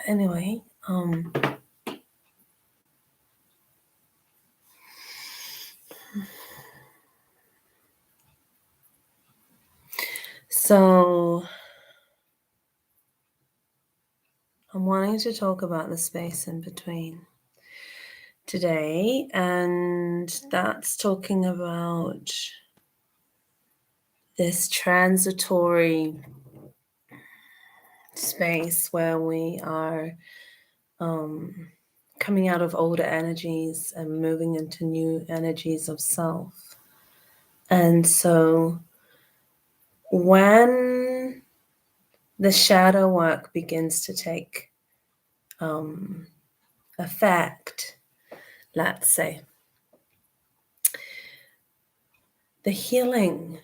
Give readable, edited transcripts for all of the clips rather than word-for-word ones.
Anyway, so I'm wanting to talk about the space in between today, and that's talking about this transitory space where we are coming out of older energies and moving into new energies of self. And so when the shadow work begins to take effect, let's say, the healing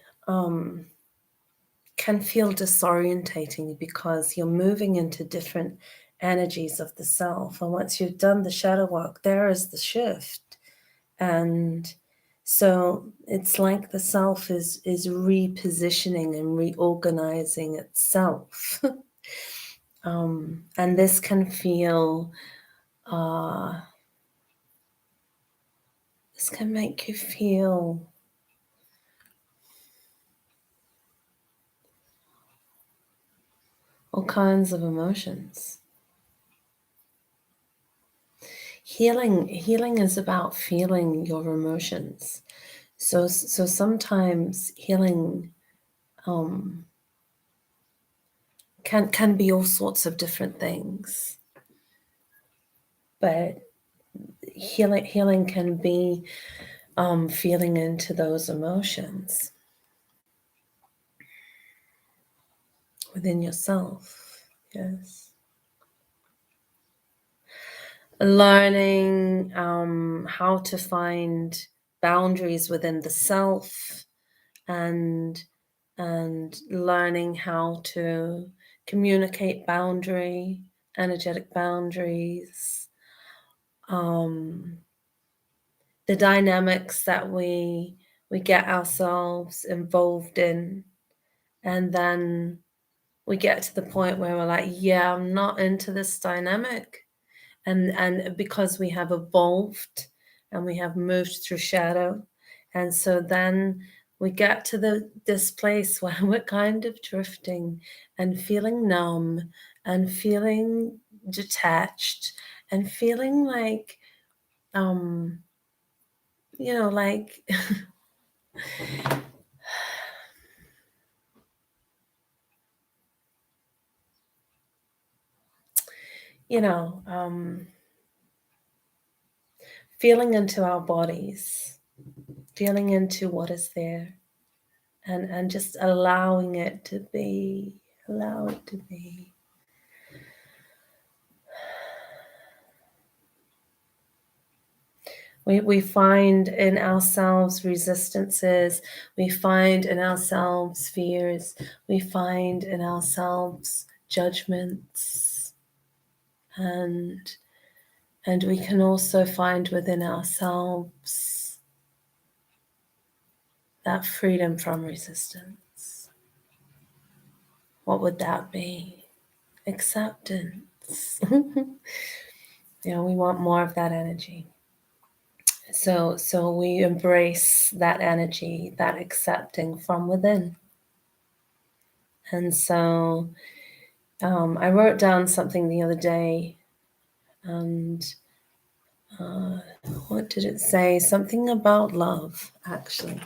can feel disorientating because you're moving into different energies of the self. And once you've done the shadow work, there is the shift. And so it's like the self is repositioning and reorganizing itself. And this can feel, this can make you feel all kinds of emotions. Healing is about feeling your emotions. So sometimes healing can be all sorts of different things, but healing can be feeling into those emotions within yourself. Yes. Learning how to find boundaries within the self, and learning how to communicate energetic boundaries, the dynamics that we get ourselves involved in, and then we get to the point where we're like, yeah, I'm not into this dynamic. And because we have evolved and we have moved through shadow, and so then we get to this place where we're kind of drifting and feeling numb and feeling detached and feeling like like feeling into our bodies, feeling into what is there, and just allowing it to be. Allow it to be. We find in ourselves resistances, we find in ourselves fears, we find in ourselves judgments, and we can also find within ourselves that freedom from resistance. What would that be? Acceptance. We want more of that energy. So we embrace that energy, that accepting from within. And so I wrote down something the other day, and what did it say? Something about love, actually.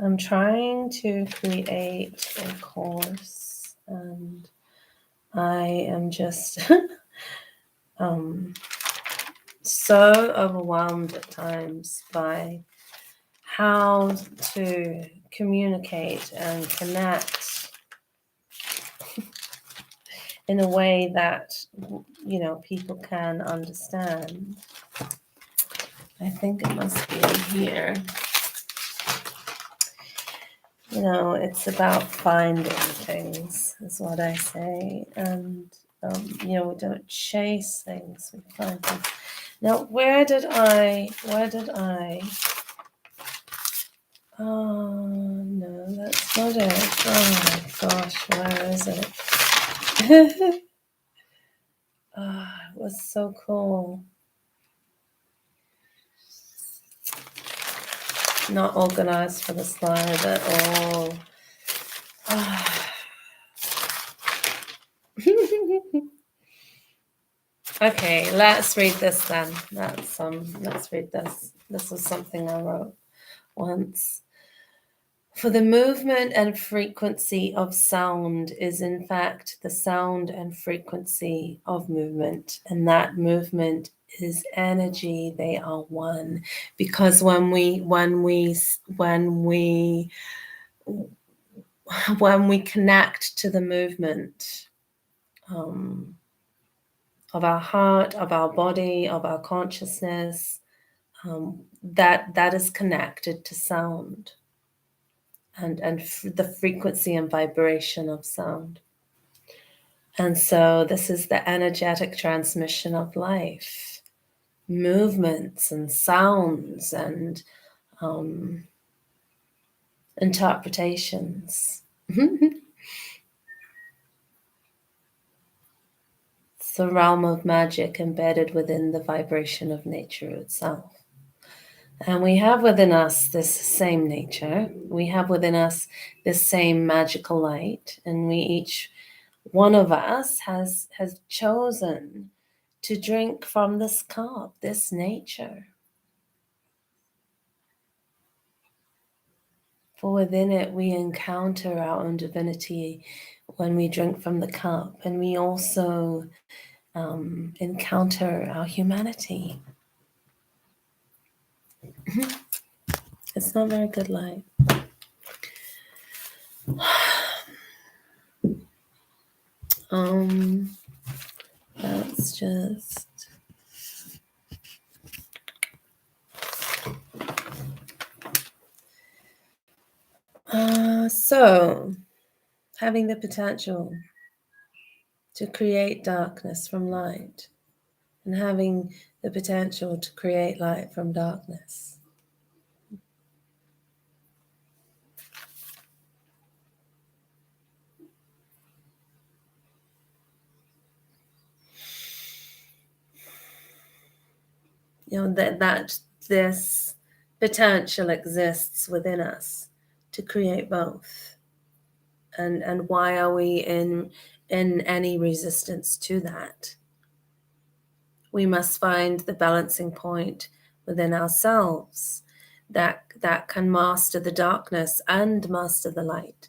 I'm trying to create a course, and I am just so overwhelmed at times by how to communicate and connect in a way that people can understand. I think it must be in here. It's about finding things, is what I say. And we don't chase things, we find things. Now, where did I, oh, no, that's not it. Oh my gosh, where is it? Oh, it was so cool. Not organized for the slide at all. Okay, let's read this then. Let's read this. This was something I wrote once. For the movement and frequency of sound is in fact the sound and frequency of movement, and that movement is energy. They are one, because when we connect to the movement of our heart, of our body, of our consciousness, that is connected to sound and the frequency and vibration of sound. And so this is the energetic transmission of life, movements and sounds and interpretations. It's the realm of magic embedded within the vibration of nature itself. And we have within us this same nature. We have within us this same magical light. And we each one of us has chosen to drink from this cup, this nature. For within it, we encounter our own divinity when we drink from the cup. And we also encounter our humanity. It's not very good light. That's just so having the potential to create darkness from light and having the potential to create light from darkness. That this potential exists within us to create both. And why are we in any resistance to that? We must find the balancing point within ourselves that can master the darkness and master the light.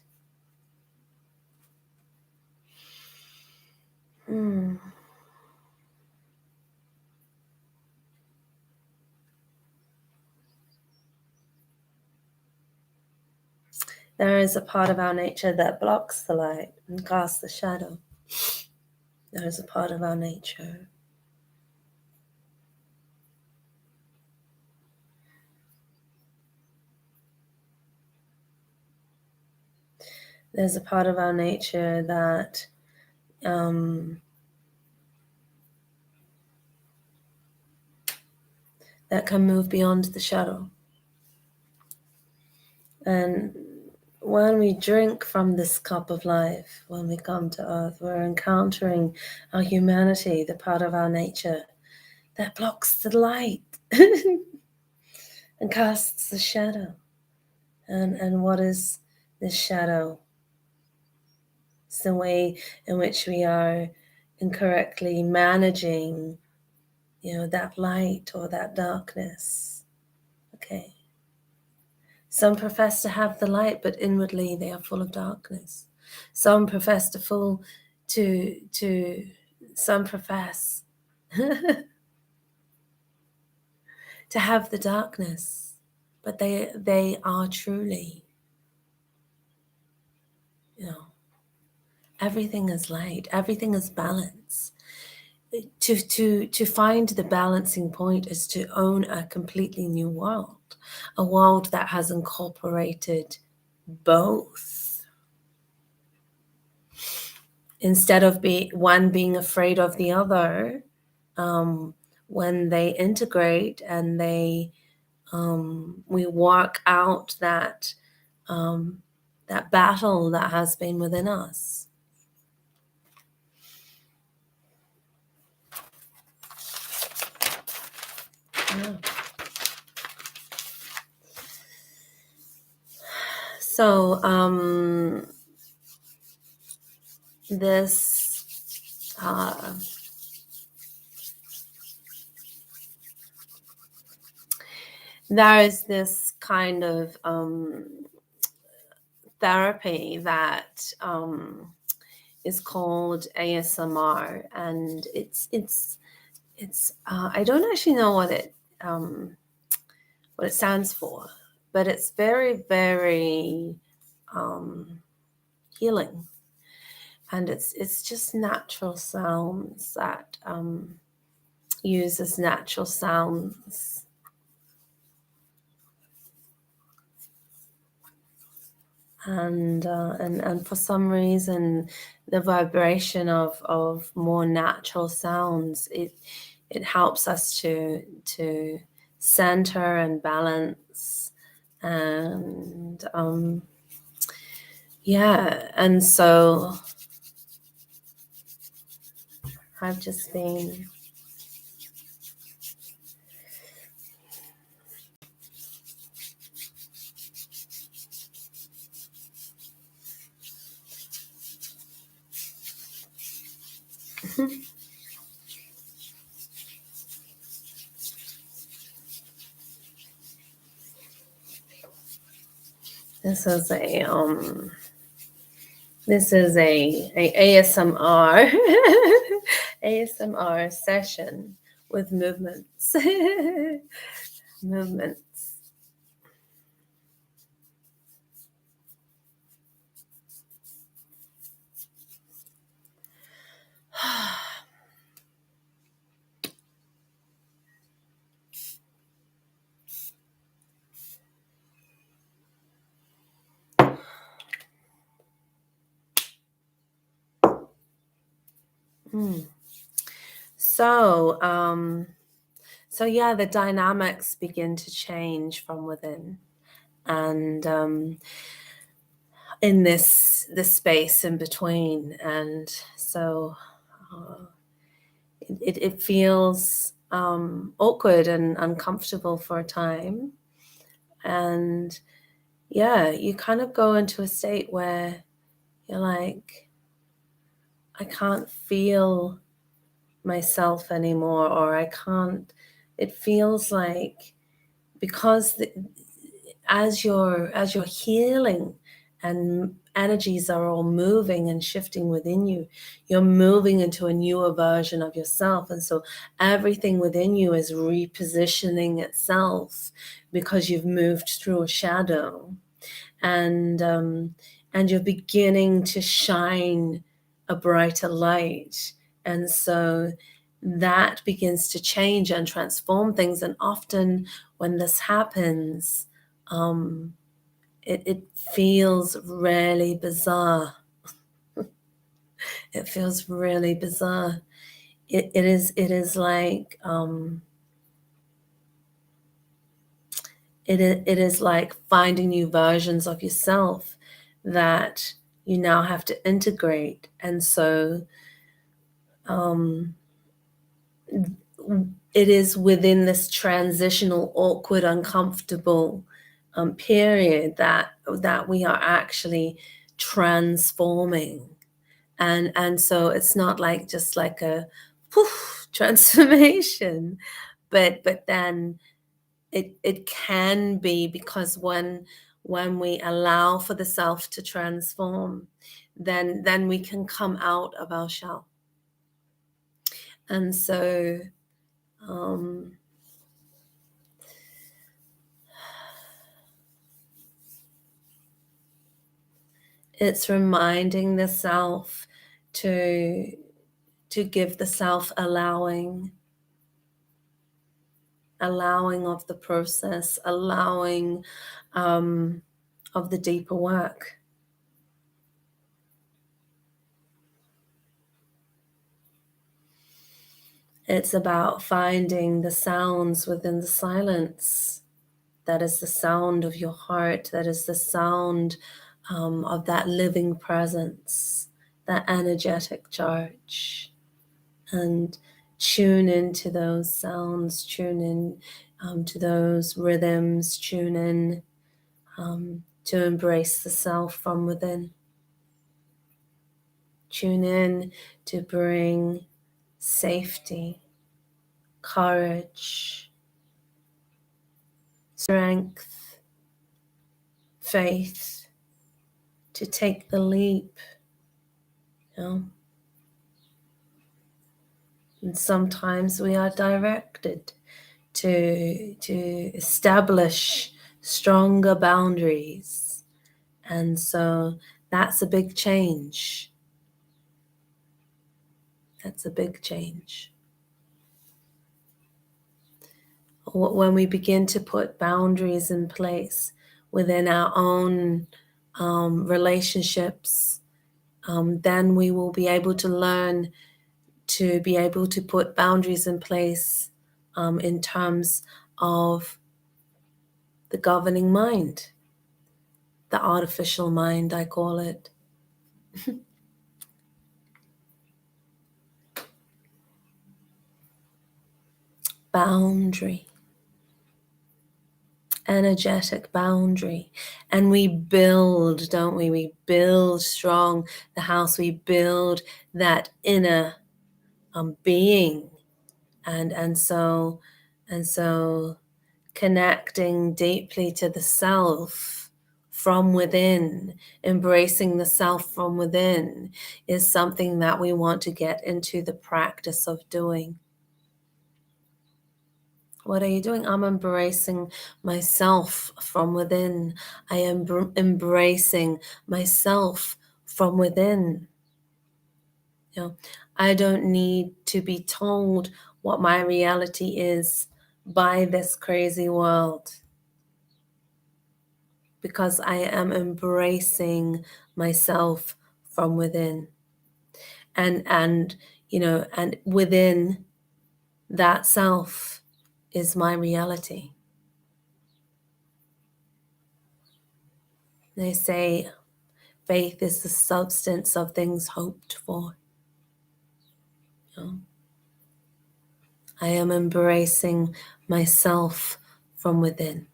There is a part of our nature that blocks the light and casts the shadow. There is a part of our nature. There's a part of our nature that that can move beyond the shadow. And when we drink from this cup of life, when we come to earth, we're encountering our humanity, the part of our nature that blocks the light and casts the shadow. And what is this shadow? It's the way in which we are incorrectly managing, that light or that darkness. Okay. Some profess to have the light, but inwardly they are full of darkness. Some profess some profess to have the darkness, but they are truly, everything is light, everything is balance. To find the balancing point is to own a completely new world, a world that has incorporated both. instead of one being afraid of the other, when they integrate and we work out that battle that has been within us. Yeah. So this there is this kind of therapy that is called ASMR, and it's I don't actually know what it stands for, but it's very, very healing, and it's just natural sounds that uses natural sounds. And for some reason, the vibration of more natural sounds, it helps us to center and balance, and yeah. And so I've just been this is a ASMR ASMR session with movements. Movements. So yeah, the dynamics begin to change from within, and in this space in between, and so it feels awkward and uncomfortable for a time, and yeah, you kind of go into a state where you're like, I can't feel myself anymore, or I can't. It feels like, because as you're healing and energies are all moving and shifting within you, you're moving into a newer version of yourself, and so everything within you is repositioning itself because you've moved through a shadow, and you're beginning to shine a brighter light, and so that begins to change and transform things. And often when this happens, it feels really bizarre. It feels really bizarre. It is like it is like finding new versions of yourself that you now have to integrate. And so it is within this transitional, awkward, uncomfortable period that we are actually transforming. And so it's not like just like a poof transformation, but then it can be, because when we allow for the self to transform, then we can come out of our shell. And so it's reminding the self to give the self allowing of the process, allowing of the deeper work. It's about finding the sounds within the silence. That is the sound of your heart. That is the sound of that living presence, that energetic charge. And tune into those sounds, tune in to those rhythms, tune in to embrace the self from within. Tune in to bring safety, courage, strength, faith, to take the leap, you know. And sometimes we are directed to establish stronger boundaries. And so that's a big change. That's a big change. When we begin to put boundaries in place within our own relationships, then we will be able to learn to be able to put boundaries in place in terms of the governing mind, the artificial mind, I call it. Boundary, energetic boundary. And we build, don't we? We build strong the house, we build that inner being. And so connecting deeply to the self from within, embracing the self from within is something that we want to get into the practice of doing. What are you doing? I'm embracing myself from within. I am embracing myself from within. You know, I don't need to be told what my reality is by this crazy world, because I am embracing myself from within. And you know, and within that self is my reality. They say faith is the substance of things hoped for. You know? I am embracing myself from within.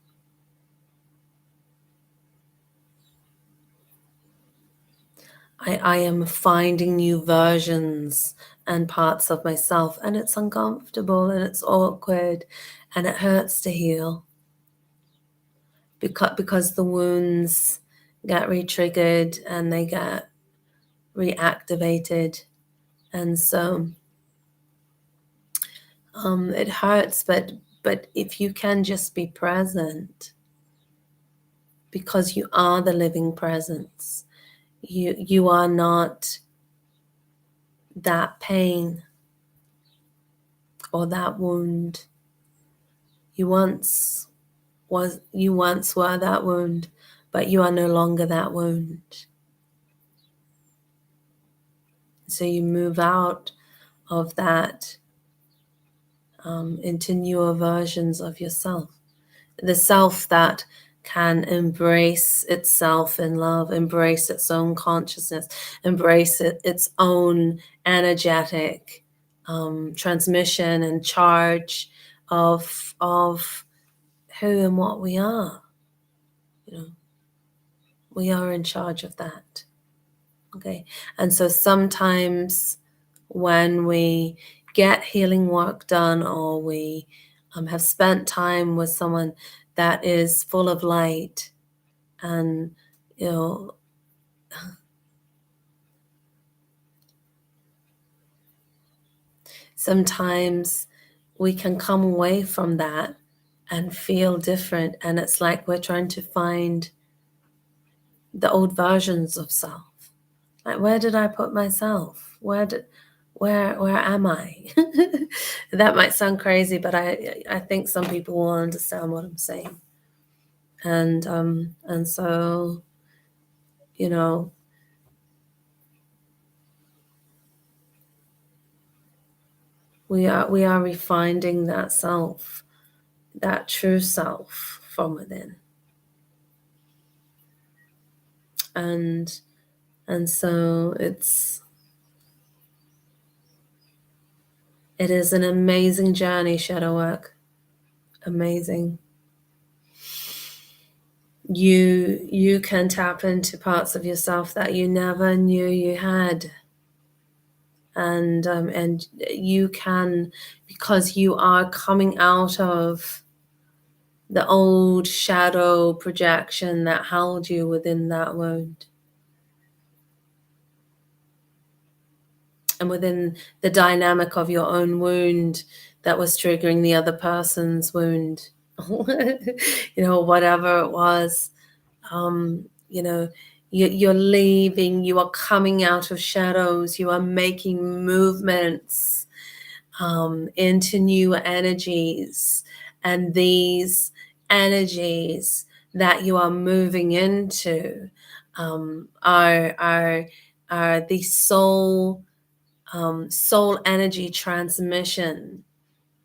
I am finding new versions and parts of myself, and it's uncomfortable and it's awkward and it hurts to heal because the wounds get re-triggered and they get reactivated. And so it hurts, but if you can just be present, because you are the living presence, you are not that pain or that wound. You once were that wound, but you are no longer that wound. So you move out of that into newer versions of yourself. The self that can embrace itself in love, embrace its own consciousness, embrace its own energetic transmission and charge of who and what we are. You know, we are in charge of that. Okay, and so sometimes when we get healing work done, or we have spent time with someone that is full of light, and you know, sometimes we can come away from that and feel different, and it's like we're trying to find the old versions of self. Like, where did I put myself? Where am I? That might sound crazy, but I think some people will understand what I'm saying. And so, you know, We are refining that self, that true self from within. And so it is an amazing journey, shadow work. Amazing. You can tap into parts of yourself that you never knew you had. And you can, because you are coming out of the old shadow projection that held you within that wound, and within the dynamic of your own wound that was triggering the other person's wound. Whatever it was, you're leaving, you are coming out of shadows, you are making movements into new energies, and these energies that you are moving into are the soul energy transmission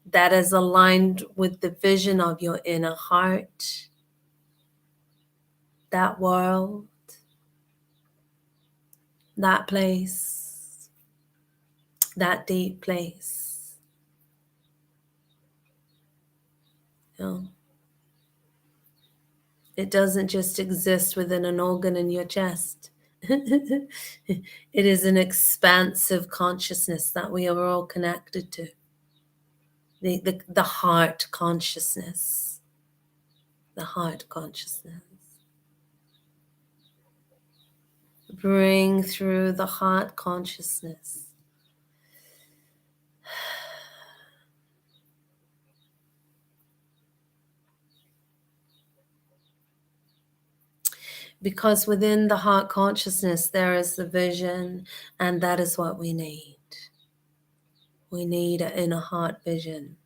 that is aligned with the vision of your inner heart, that world, that place, that deep place. It doesn't just exist within an organ in your chest. It is an expansive consciousness that we are all connected to. The heart consciousness. The heart consciousness. Bring through the heart consciousness. Because within the heart consciousness, there is the vision, and that is what we need. We need an inner heart vision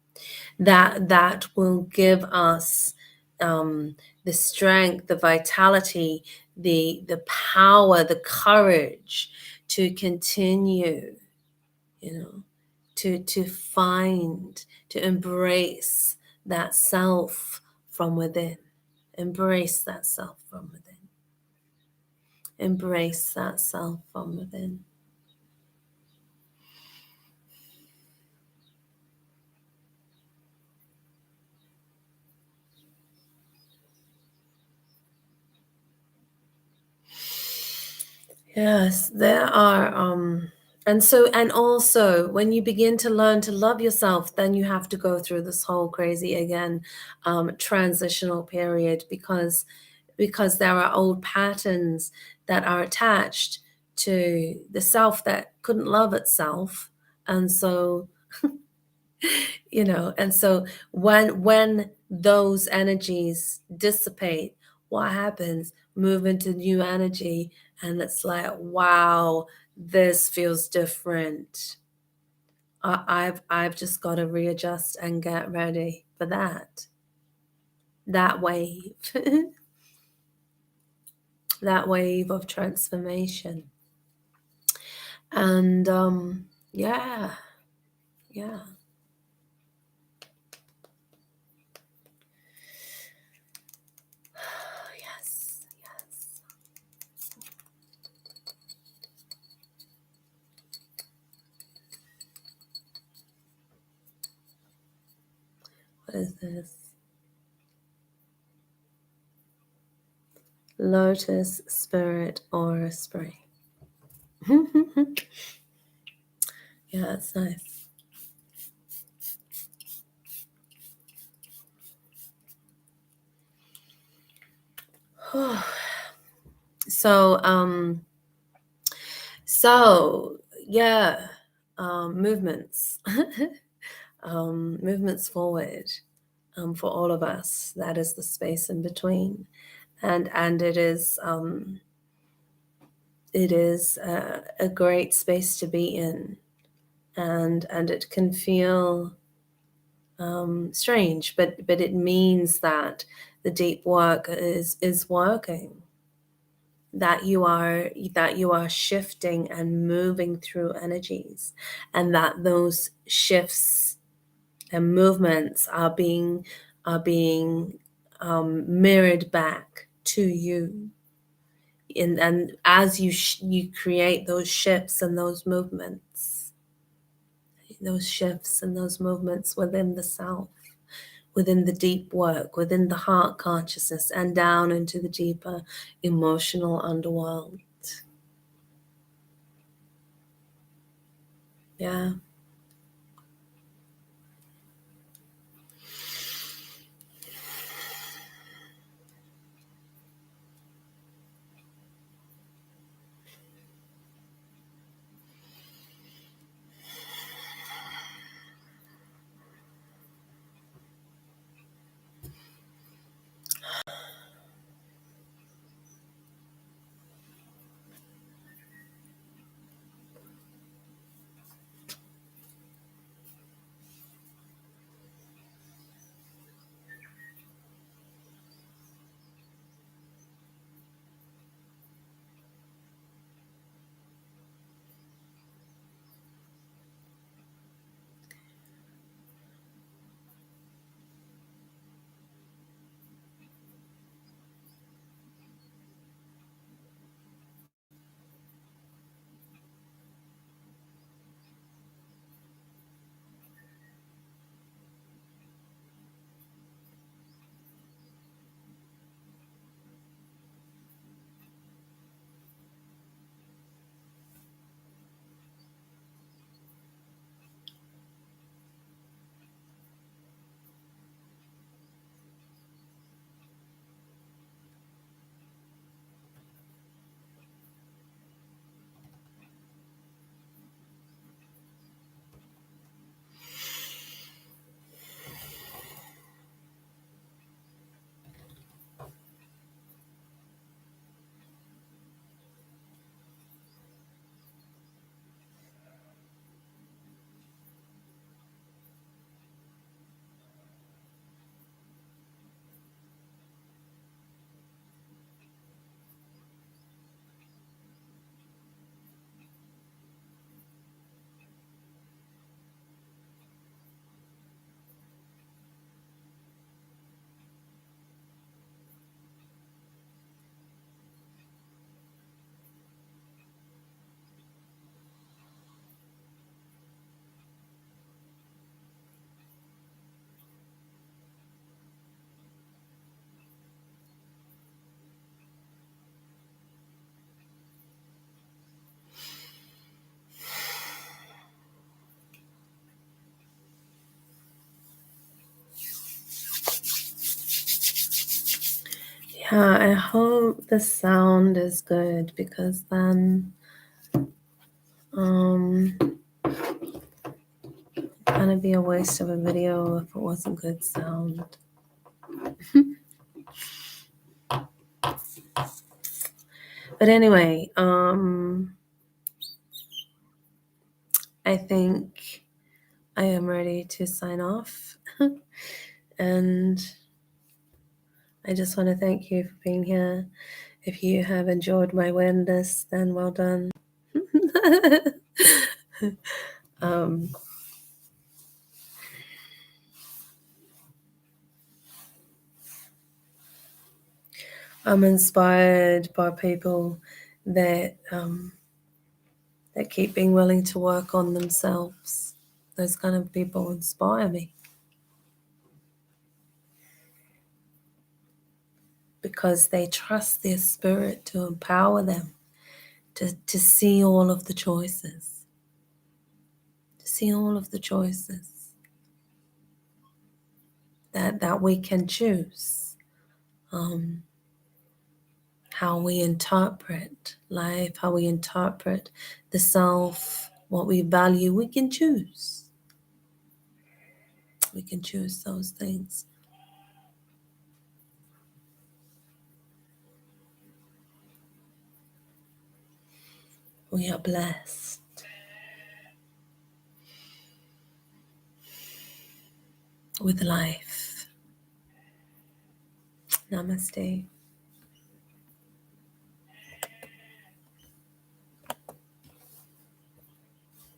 that will give us the strength, the vitality, the power, the courage to continue, to find, to embrace that self from within. Embrace that self from within. Embrace that self from within. Yes, there are and also when you begin to learn to love yourself, then you have to go through this whole crazy again transitional period, because there are old patterns that are attached to the self that couldn't love itself. And so and so when those energies dissipate, what happens? Move into new energy, and it's like, wow, this feels different. I've just got to readjust and get ready for that wave. That wave of transformation. And yeah. Yes. What is this? Lotus Spirit Aura Spray. Yeah, it's nice. So yeah, movements, movements forward, for all of us. That is the space in between, and it is a great space to be in, and it can feel strange, but it means that the deep work is working. that you are shifting and moving through energies, and that those shifts and movements are being mirrored back to you. And as you create those shifts and those movements, within the self, within the deep work, within the heart consciousness, and down into the deeper emotional underworld. Yeah. Yeah, I hope the sound is good, because then kind of be a waste of a video if it wasn't good sound. But anyway, I think I am ready to sign off. And I just want to thank you for being here. If you have enjoyed my awareness, then well done. I'm inspired by people that that keep being willing to work on themselves. Those kind of people inspire me, because they trust their spirit to empower them to see all of the choices, that we can choose. How we interpret life, how we interpret the self, what we value, we can choose. We can choose those things. We are blessed with life. Namaste.